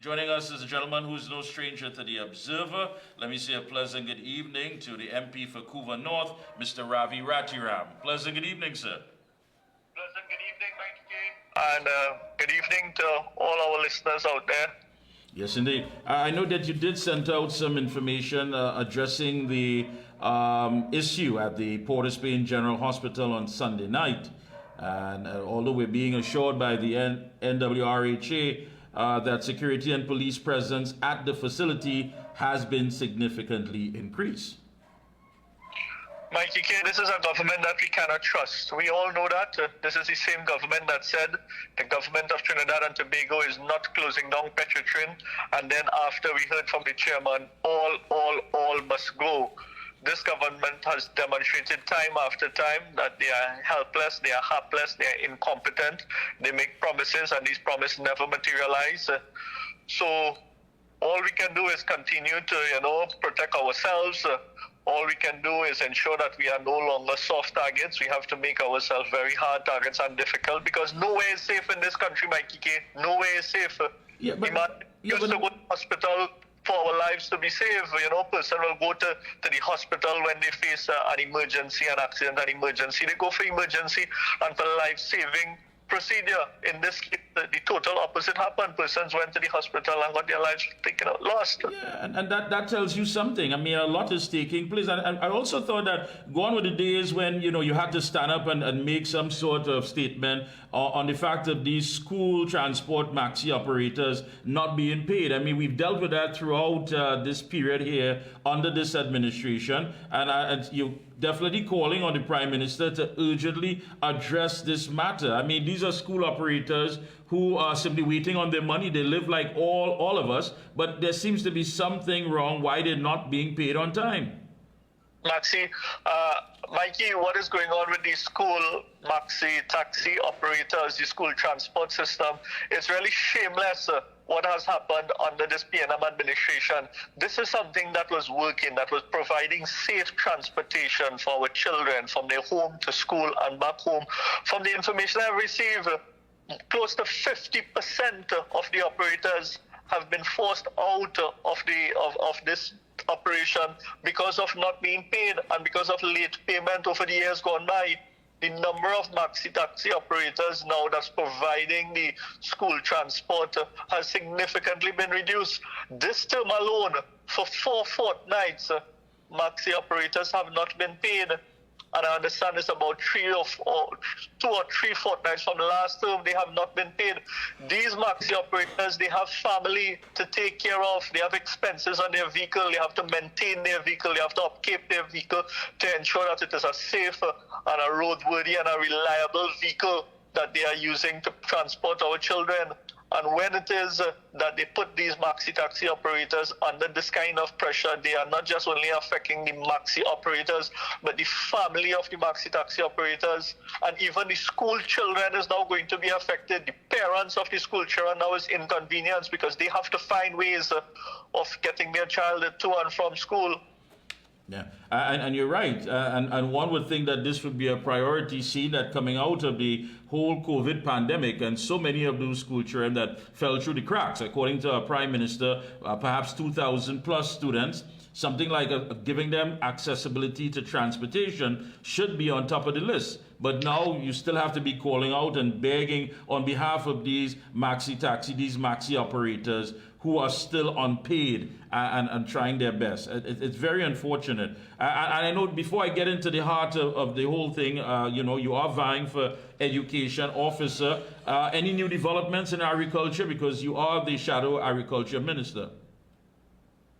Joining us is a gentleman who's no stranger to the Observer. Let me say a pleasant good evening to the MP for Couva North, Mr. Ravi Ratiram. Pleasant good evening, sir. Pleasant good evening, Mikee. And good evening to all our listeners out there. Yes, indeed. I know that you did send out some information addressing the issue at the Port of Spain General Hospital on Sunday night. And although we're being assured by the NWRHA that security and police presence at the facility has been significantly increased. Mikey K, this is a government that we cannot trust. We all know that. This is the same government that said the government of Trinidad and Tobago is not closing down Petrotrin. And then after we heard from the chairman, all must go. This government has demonstrated time after time that they are helpless, they are hapless, they are incompetent. They make promises and these promises never materialize. So all we can do is continue to, protect ourselves. All we can do is ensure that we are no longer soft targets. We have to make ourselves very hard targets and difficult because nowhere is safe in this country, Mikey K. Nowhere is safe. We used to go to hospital for our lives to be safe. Person will go to the hospital when they face an emergency, an accident, an emergency. They go for emergency and for life-saving procedure. In this case, the total opposite happened. Persons went to the hospital and got their lives lost. Yeah, and that tells you something. I mean, a lot is taking place. And I also thought that gone were the days when, you had to stand up and make some sort of statement on the fact of these school transport maxi operators not being paid. I mean, we've dealt with that throughout this period here under this administration. And you definitely calling on the Prime Minister to urgently address this matter. I mean, these are school operators who are simply waiting on their money. They live like all of us, but there seems to be something wrong why they're not being paid on time. Maxi, Mikey, what is going on with the school maxi taxi operators, the school transport system? It's really shameless. What has happened under this PNM administration. This is something that was working, that was providing safe transportation for our children from their home to school and back home. From the information I received, close to 50% of the operators have been forced out of this operation because of not being paid and because of late payment over the years gone by. The number of maxi taxi operators now that's providing the school transport has significantly been reduced. This term alone, for 4 fortnights, maxi operators have not been paid. And I understand it's about 2 or 3 fortnights from last term they have not been paid. These maxi operators, they have family to take care of. They have expenses on their vehicle. They have to maintain their vehicle. They have to upkeep their vehicle to ensure that it is a safe and a roadworthy and a reliable vehicle that they are using to transport our children. And when it is that they put these maxi taxi operators under this kind of pressure, they are not just only affecting the maxi operators, but the family of the maxi taxi operators, and even the school children is now going to be affected. The parents of the school children now is inconvenienced because they have to find ways of getting their child to and from school. Yeah, and you're right. And one would think that this would be a priority, seeing that coming out of the whole COVID pandemic and so many of those school children that fell through the cracks. According to our Prime Minister, perhaps 2,000 plus students, something like giving them accessibility to transportation should be on top of the list. But now you still have to be calling out and begging on behalf of these maxi taxi, these maxi operators who are still unpaid and trying their best. It's very unfortunate. And I know before I get into the heart of the whole thing, you are vying for education officer. Any new developments in agriculture? Because you are the shadow agriculture minister.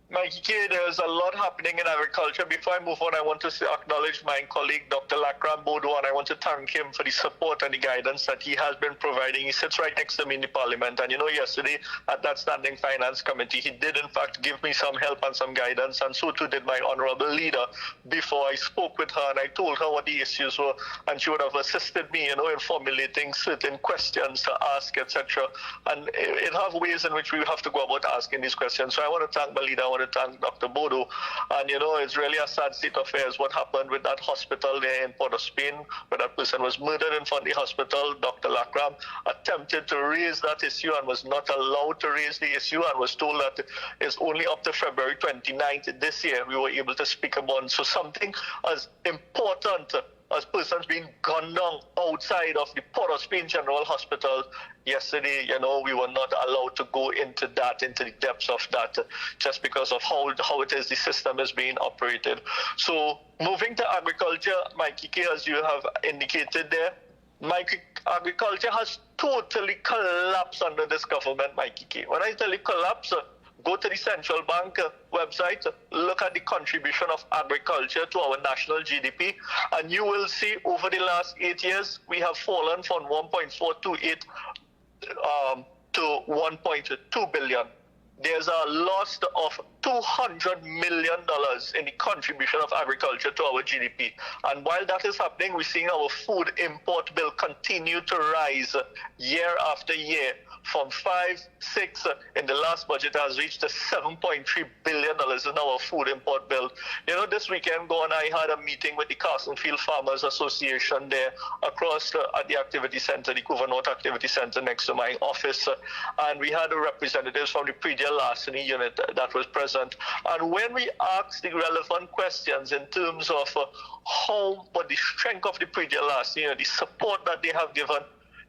Mikey, there's a lot happening in agriculture. Before I move on, I want to acknowledge my colleague, Dr. Lakram Bodo, and I want to thank him for the support and the guidance that he has been providing. He sits right next to me in the parliament. And yesterday at that standing finance committee, he did in fact give me some help and some guidance, and so too did my honorable leader. Before I spoke with her and I told her what the issues were, and she would have assisted me, in formulating certain questions to ask, etc. And it have ways in which we have to go about asking these questions. So I want to thank my leader. I want want to thank Dr. Bodo. And, you know, it's really a sad state of affairs what happened with that hospital there in Port of Spain, where that person was murdered in front of the hospital. Dr. Lakram attempted to raise that issue and was not allowed to raise the issue and was told that it's only up to February 29th this year we were able to speak about. So something as important as persons being gunned down outside of the Port of Spain General Hospital yesterday, you know, we were not allowed to go into the depths of that, just because of how it is the system is being operated. So moving to agriculture, Mikee, as you have indicated there, agriculture has totally collapsed under this government, Mikee. When I tell you collapse, go to the central bank website, look at the contribution of agriculture to our national GDP, and you will see over the last 8 years, we have fallen from 1.428 to 1.2 billion. There's a loss of $200 million in the contribution of agriculture to our GDP. And while that is happening, we're seeing our food import bill continue to rise year after year. From 5, 6 in the last budget has reached to $7.3 billion in our food import bill. You know, this weekend gone, I had a meeting with the Castlefield Farmers Association there across at the activity center, the Couva North Activity Center next to my office. And we had representatives from the pre-deal larceny unit that was present. And when we asked the relevant questions in terms of what the strength of the pre-deal larceny unit, the support that they have given,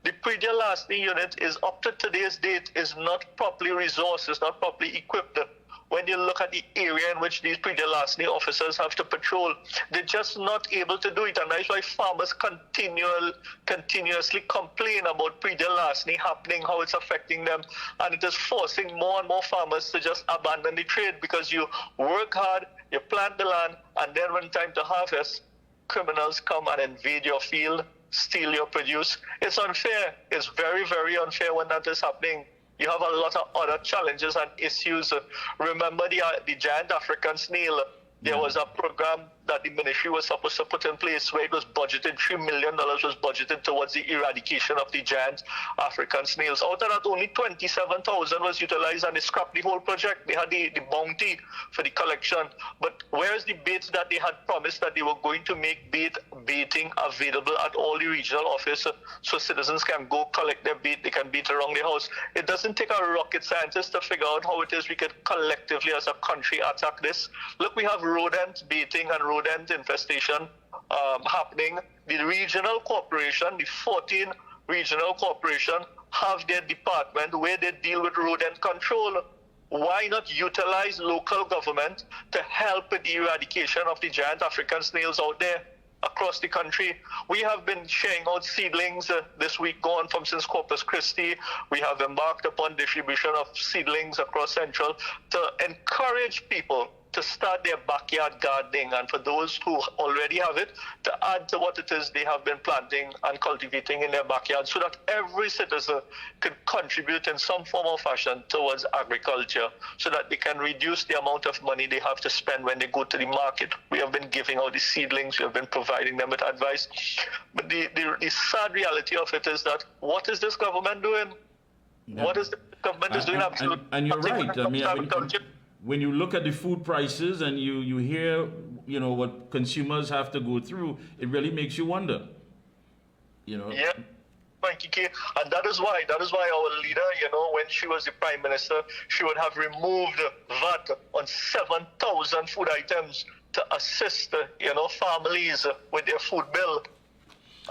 the pre-deal larceny unit is up to today's date is not properly resourced, is not properly equipped. When you look at the area in which these pre-deal larceny officers have to patrol, they're just not able to do it. And that's why farmers continuously complain about pre-deal larceny happening, how it's affecting them. And it is forcing more and more farmers to just abandon the trade, because you work hard, you plant the land, and then when time to harvest, criminals come and invade your field, steal your produce. It's unfair. It's very, very unfair when that is happening. You have a lot of other challenges and issues. Remember the giant African snail. There was a program that the ministry was supposed to put in place where it was budgeted, $3 million was budgeted towards the eradication of the giant African snails. Out of that, only 27,000 was utilized, and they scrapped the whole project. They had the bounty for the collection. But where's the bait that they had promised that they were going to make baiting available at all the regional offices so citizens can go collect their bait, they can bait around their house? It doesn't take a rocket scientist to figure out how it is we could collectively as a country attack this. Look, we have rodent baiting and rodent infestation happening. The regional corporation, the 14 regional corporation, have their department where they deal with rodent control. Why not utilize local government to help with the eradication of the giant African snails out there across the country? We have been sharing out seedlings this week gone from since Corpus Christi. We have embarked upon distribution of seedlings across Central to encourage people to start their backyard gardening, and for those who already have it, to add to what it is they have been planting and cultivating in their backyard, so that every citizen can contribute in some form or fashion towards agriculture, so that they can reduce the amount of money they have to spend when they go to the market. We have been giving out the seedlings, we have been providing them with advice. But the sad reality of it is that what is this government doing? Yeah. What is the government is doing? Absolutely. And you're right. I mean, when you look at the food prices and you hear, you know, what consumers have to go through, it really makes you wonder, you know. Yeah, Mikee, and that is why our leader, you know, when she was the prime minister, she would have removed VAT on 7,000 food items to assist, you know, families with their food bill.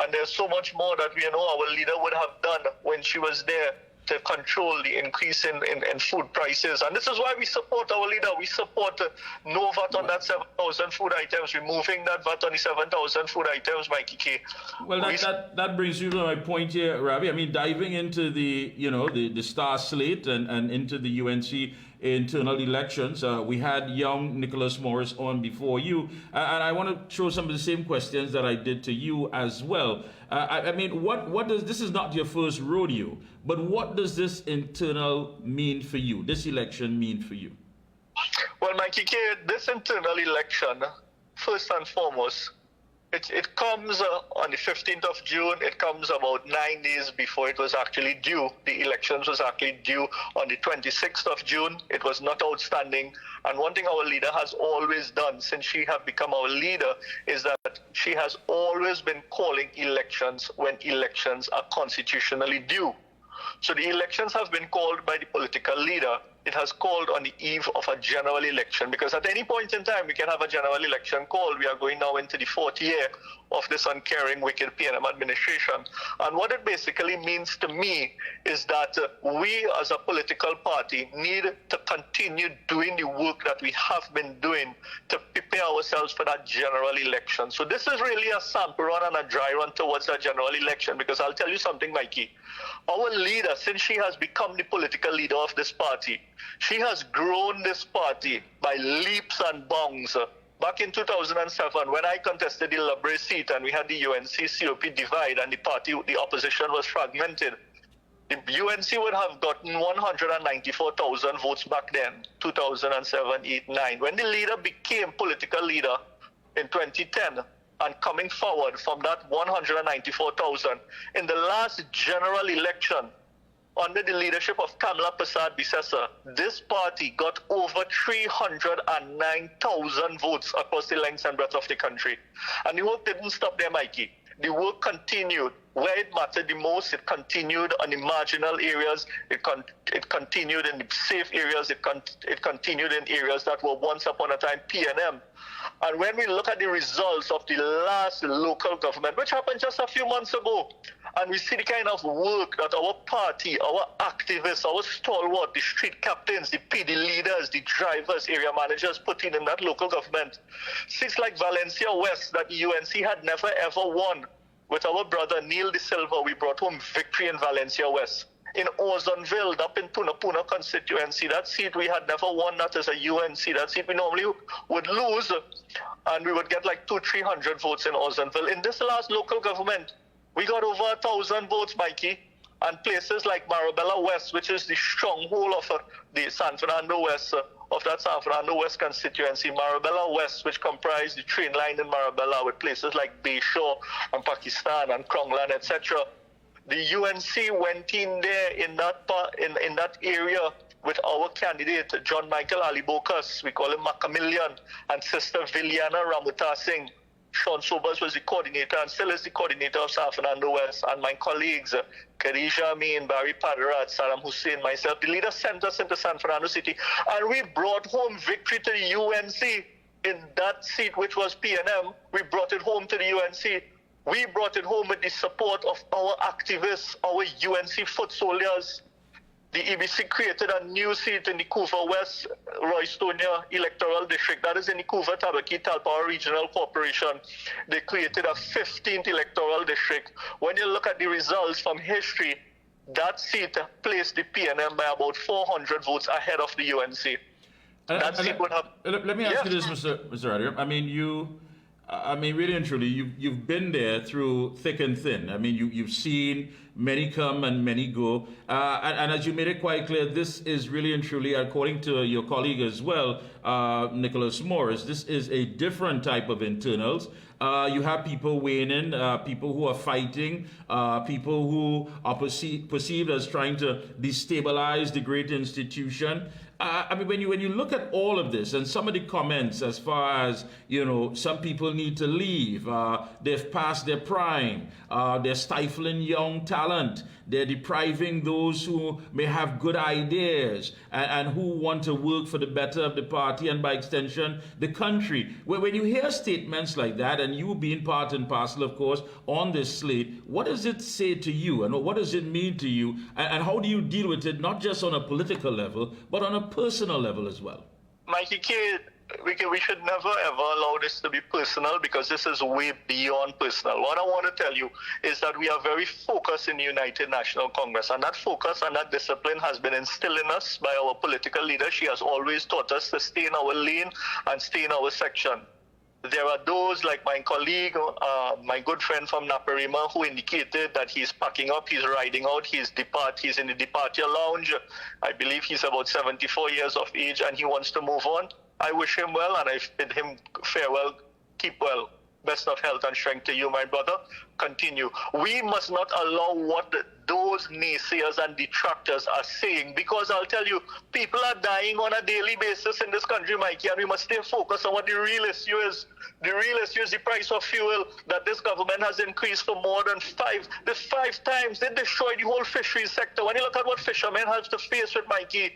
And there's so much more that we, you know, our leader would have done when she was there to control the increase in food prices. And this is why we support our leader. We support no VAT on that 7,000 food items, removing that VAT on the 7,000 food items, Mikee. Well, that brings you to my point here, Ravi. I mean, diving into the, you know, the star slate and into the UNC internal elections. We had young Nicholas Morris on before you, and I want to throw some of the same questions that I did to you as well. I mean, what does, this is not your first rodeo, but what does this internal mean for you, this election mean for you? Well, Mikee, this internal election, first and foremost, it comes on the 15th of June. It comes about 9 days before it was actually due. The elections was actually due on the 26th of June. It was not outstanding. And one thing our leader has always done since she have become our leader is that she has always been calling elections when elections are constitutionally due. So the elections have been called by the political leader. It has called on the eve of a general election, because at any point in time we can have a general election called. We are going now into the fourth year of this uncaring, wicked PNM administration. And what it basically means to me is that we as a political party need to continue doing the work that we have been doing to prepare ourselves for that general election. So this is really a sample run and a dry run towards that general election, because I'll tell you something, Mikey. Our leader, since she has become the political leader of this party, she has grown this party by leaps and bounds. Back in 2007, when I contested the Labre seat and we had the UNC-COP divide and the opposition was fragmented, the UNC would have gotten 194,000 votes back then, 2007, 8, 9. When the leader became political leader in 2010, and coming forward from that 194,000, in the last general election, under the leadership of Kamla Prasad-Bissessar, this party got over 309,000 votes across the length and breadth of the country. And the work didn't stop there, Mikey. The work continued. Where it mattered the most, it continued on the marginal areas, it continued in the safe areas, it continued in areas that were once upon a time PNM. And when we look at the results of the last local government, which happened just a few months ago, and we see the kind of work that our party, our activists, our stalwart, the street captains, the PD leaders, the drivers, area managers put in that local government. Seats like Valencia West that the UNC had never ever won. With our brother Neil De Silva, we brought home victory in Valencia West. In Ozonville, up in Puna constituency, that seat we had never won, that is a UNC. That seat we normally would lose, and we would get like 200-300 votes in Ozonville. In this last local government, we got over 1,000 votes, Mikey. And places like Marabella West, which is the stronghold of the San Fernando West, of that San Fernando West constituency, Marabella West, which comprised the train line in Marabella with places like Bayshore and Pakistan and Krongland, etc. The UNC went in there in that area with our candidate, John Michael Alibokas, we call him Macamillion, and Sister Viliana Ramuta Singh. Sean Sobers was the coordinator and still is the coordinator of San Fernando West, and my colleagues, Khadija Amin, Barry Padarat, Saddam Hussein, myself, the leader sent us into San Fernando City, and we brought home victory to the UNC in that seat, which was PNM. We brought it home to the UNC. We brought it home with the support of our activists, our UNC foot soldiers. The EBC created a new seat in the Couva West Roystonia electoral district. That is in the Couva Tabaki Talpawa Regional Corporation. They created a 15th electoral district. When you look at the results from history, that seat placed the PNM by about 400 votes ahead of the UNC. That seat would have... Let me ask you this, Mr. Ratiram. I mean, really and truly, you've been there through thick and thin. I mean, you've seen many come and many go. And as you made it quite clear, this is really and truly, according to your colleague as well, Nicholas Morris, this is a different type of internals. You have people weighing in, people who are fighting, people who are perceived as trying to destabilize the great institution. I mean, when you look at all of this and some of the comments as far as, some people need to leave, they've passed their prime, they're stifling young talent, they're depriving those who may have good ideas and who want to work for the better of the party and by extension, the country. When you hear statements like that, and you being part and parcel, of course, on this slate, what does it say to you and what does it mean to you and how do you deal with it, not just on a political level, but on a personal level as well? Mikey K, we should never ever allow this to be personal, because this is way beyond personal. What I want to tell you is that we are very focused in the United National Congress, and that focus and that discipline has been instilled in us by our political leader. She has always taught us to stay in our lane and stay in our section. There are those like my colleague, my good friend from Naparima, who indicated that he's packing up, he's riding out, he's in the departure lounge. I believe he's about 74 years of age and he wants to move on. I wish him well and I bid him farewell, keep well. Best of health and strength to you, my brother. Continue. We must not allow what those naysayers and detractors are saying, because I'll tell you, people are dying on a daily basis in this country, Mikey, and we must stay focused on what the real issue is. The real issue is the price of fuel that this government has increased for more than five times. They destroyed the whole fisheries sector. When you look at what fishermen have to face with, Mikey,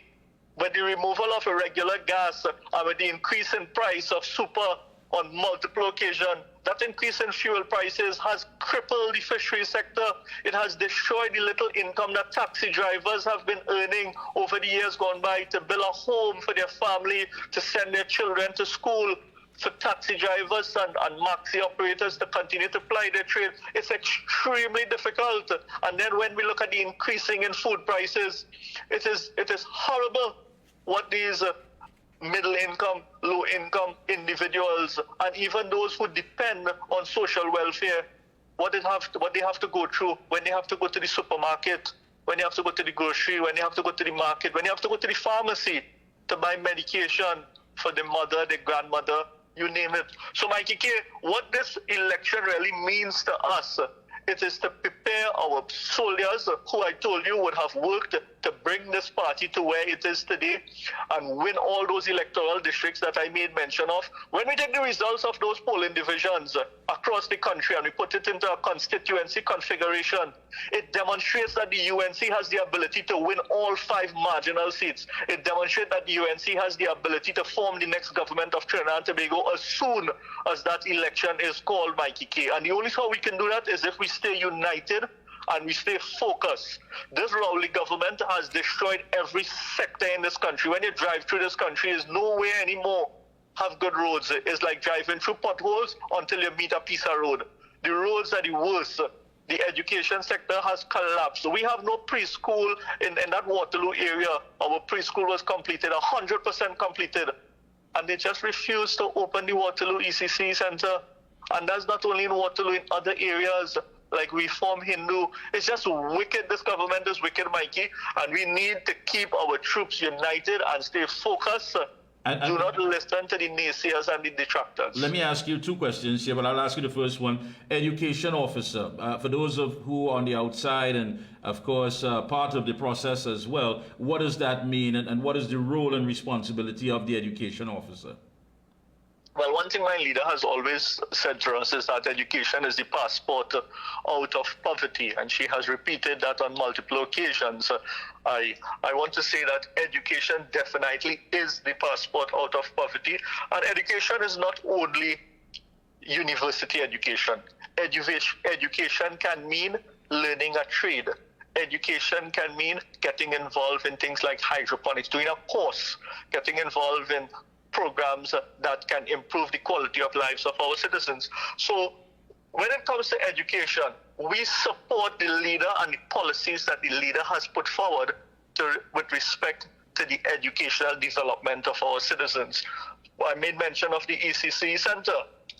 with the removal of irregular gas and with the increase in price of super on multiple occasions, that increase in fuel prices has crippled the fisheries sector. It has destroyed the little income that taxi drivers have been earning over the years gone by to build a home for their family, to send their children to school. For taxi drivers and maxi operators to continue to ply their trade, it's extremely difficult. And then when we look at the increasing in food prices, it is horrible what these middle income, low income individuals, and even those who depend on social welfare, what they have to go through when they have to go to the supermarket, when they have to go to the grocery, when they have to go to the market, when they have to go to the pharmacy to buy medication for the mother, the grandmother, you name it. So, Mikey K, what this election really means to us, it is to prepare our soldiers who I told you would have worked to bring this party to where it is today and win all those electoral districts that I made mention of. When we take the results of those polling divisions across the country and we put it into a constituency configuration, it demonstrates that the UNC has the ability to win all 5 marginal seats. It demonstrates that the UNC has the ability to form the next government of Trinidad and Tobago as soon as that election is called, Mikey K. And the only how we can do that is if we stay united and we stay focused. This Rowley government has destroyed every sector in this country. When you drive through this country, there's nowhere anymore have good roads. It's like driving through potholes until you meet a piece of road. The roads are the worst. The education sector has collapsed. We have no preschool in that Waterloo area. Our preschool was completed, 100% completed. And they just refused to open the Waterloo ECC Center. And that's not only in Waterloo, in other areas like Reform Hindu. It's just wicked. This government is wicked, Mikey. And we need to keep our troops united and stay focused. Do not listen to the naysayers and the detractors. Let me ask you 2 questions here, but I'll ask you the first one. Education officer, for those of who are on the outside and, of course, part of the process as well, what does that mean and what is the role and responsibility of the education officer? Well, one thing my leader has always said to us is that education is the passport out of poverty, and she has repeated that on multiple occasions. I want to say that education definitely is the passport out of poverty, and education is not only university education. Education can mean learning a trade. Education can mean getting involved in things like hydroponics, doing a course, getting involved in programs that can improve the quality of lives of our citizens. So when it comes to education, we support the leader and the policies that the leader has put forward with respect to the educational development of our citizens. I made mention of the ECC Center,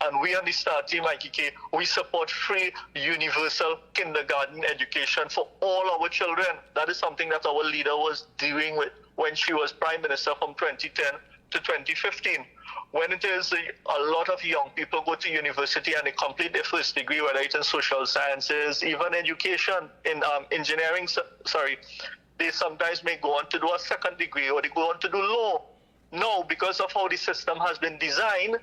and we on the STAR team, IKK, we support free universal kindergarten education for all our children. That is something that our leader was doing when she was Prime Minister from 2010 to 2015. When it is a lot of young people go to university and they complete their first degree, whether it's in social sciences, even education in engineering, they sometimes may go on to do a second degree or they go on to do law. No, because of how the system has been designed,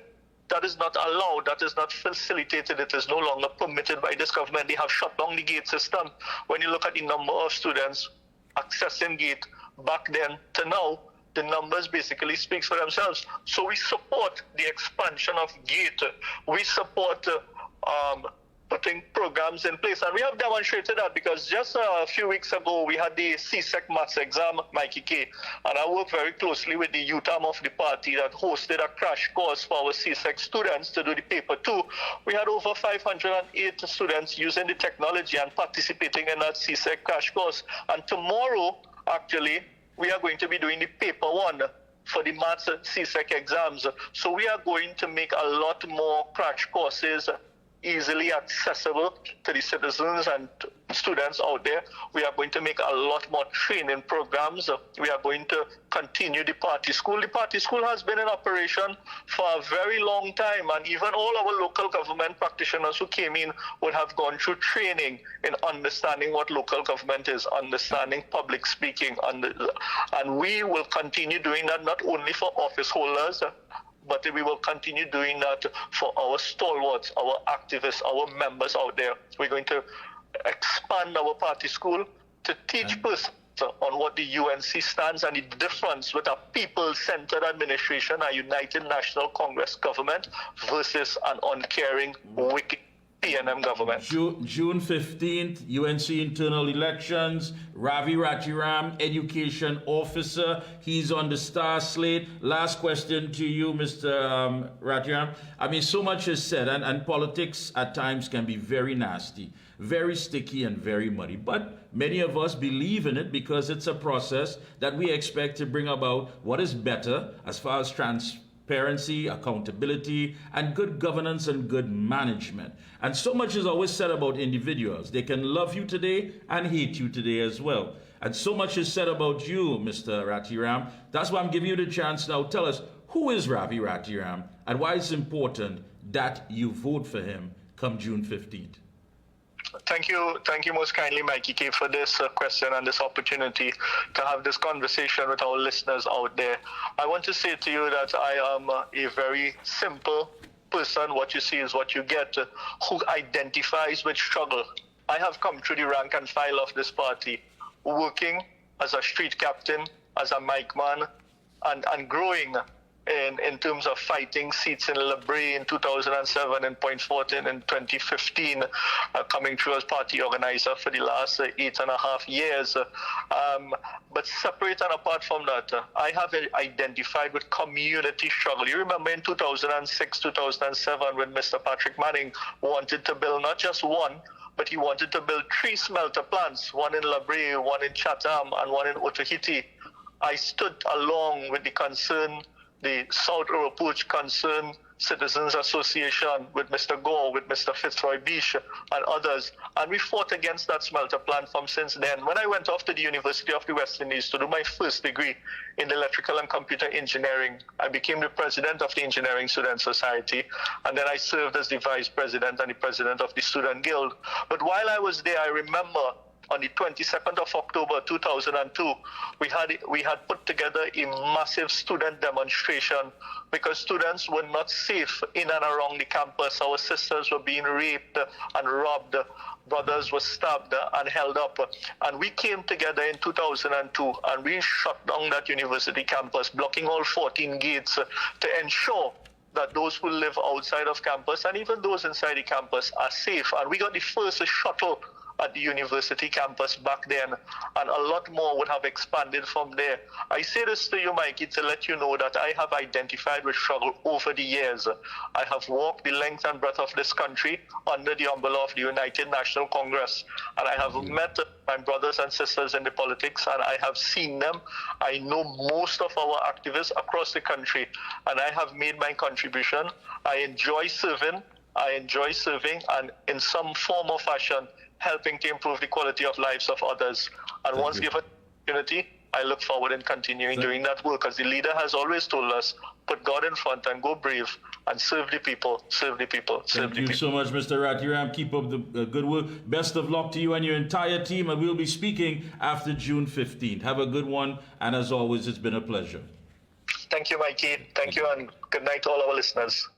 that is not allowed, that is not facilitated, it is no longer permitted by this government. They have shut down the gate system. When you look at the number of students accessing gate back then to now, the numbers basically speaks for themselves. So we support the expansion of GATE. We support putting programs in place. And we have demonstrated that because just a few weeks ago, we had the CSEC maths exam, Mikey K. And I worked very closely with the youth arm of the party that hosted a crash course for our CSEC students to do the paper 2. We had over 508 students using the technology and participating in that CSEC crash course. And tomorrow, actually, we are going to be doing the paper 1 for the maths CSEC exams. So we are going to make a lot more crash courses easily accessible to the citizens and students out there. We are going to make a lot more training programs. We are going to continue the party school. The party school has been in operation for a very long time, and even all our local government practitioners who came in would have gone through training in understanding what local government is, understanding public speaking, and we will continue doing that not only for office holders, but we will continue doing that for our stalwarts, our activists, our members out there. We're going to expand our party school to teach persons on what the UNC stands and the difference with a people-centered administration, a United National Congress government versus an uncaring, wicked PNM government. June 15th, UNC internal elections. Ravi Ratiram, education officer. He's on the star slate. Last question to you, Mr. Ratiram. I mean, so much is said, and politics at times can be very nasty, very sticky, and very muddy. But many of us believe in it because it's a process that we expect to bring about what is better as far as transparency, accountability, and good governance and good management. And so much is always said about individuals. They can love you today and hate you today as well. And so much is said about you, Mr. Ratiram. That's why I'm giving you the chance now. Tell us, who is Ravi Ratiram and why it's important that you vote for him come June 15th? Thank you most kindly, Mikee, for this question and this opportunity to have this conversation with our listeners out there. I want to say to you that I am a very simple person. What you see is what you get, who identifies with struggle. I have come through the rank and file of this party, working as a street captain, as a mic man, and growing in terms of fighting seats in Le Bray in 2007 and Point Fortin in 2015, coming through as party organizer for the last 8.5 years. But separate and apart from that, I have identified with community struggle. You remember in 2006, 2007, when Mr. Patrick Manning wanted to build not just one, but he wanted to build 3 smelter plants, one in Le Bray, one in Chatham, and one in Otaheite. I stood along with the South Europoch Concerned Citizens Association, with Mr. Gore, with Mr. Fitzroy Bish, and others. And we fought against that smelter plant from since then. When I went off to the University of the West Indies to do my first degree in electrical and computer engineering, I became the president of the Engineering Student Society, and then I served as the vice president and the president of the Student Guild. But while I was there, I remember on the 22nd of October 2002, we had put together a massive student demonstration because students were not safe in and around the campus. Our sisters were being raped and robbed. Brothers were stabbed and held up. And we came together in 2002 and we shut down that university campus, blocking all 14 gates to ensure that those who live outside of campus and even those inside the campus are safe. And we got the first shuttle at the university campus back then, and a lot more would have expanded from there. I say this to you, Mikey, to let you know that I have identified with struggle over the years. I have walked the length and breadth of this country under the umbrella of the United National Congress, and I have met my brothers and sisters in the politics, and I have seen them. I know most of our activists across the country, and I have made my contribution. I enjoy serving, and in some form or fashion, helping to improve the quality of lives of others. And once given the opportunity, I look forward in continuing doing that work. As the leader has always told us, put God in front and go brave and serve the people, serve the people, serve the people. Thank you so much, Mr. Ratiram. Keep up the good work. Best of luck to you and your entire team, and we'll be speaking after June 15th. Have a good one, and as always, it's been a pleasure. Thank you, Mikey. Thank you, and good night to all our listeners.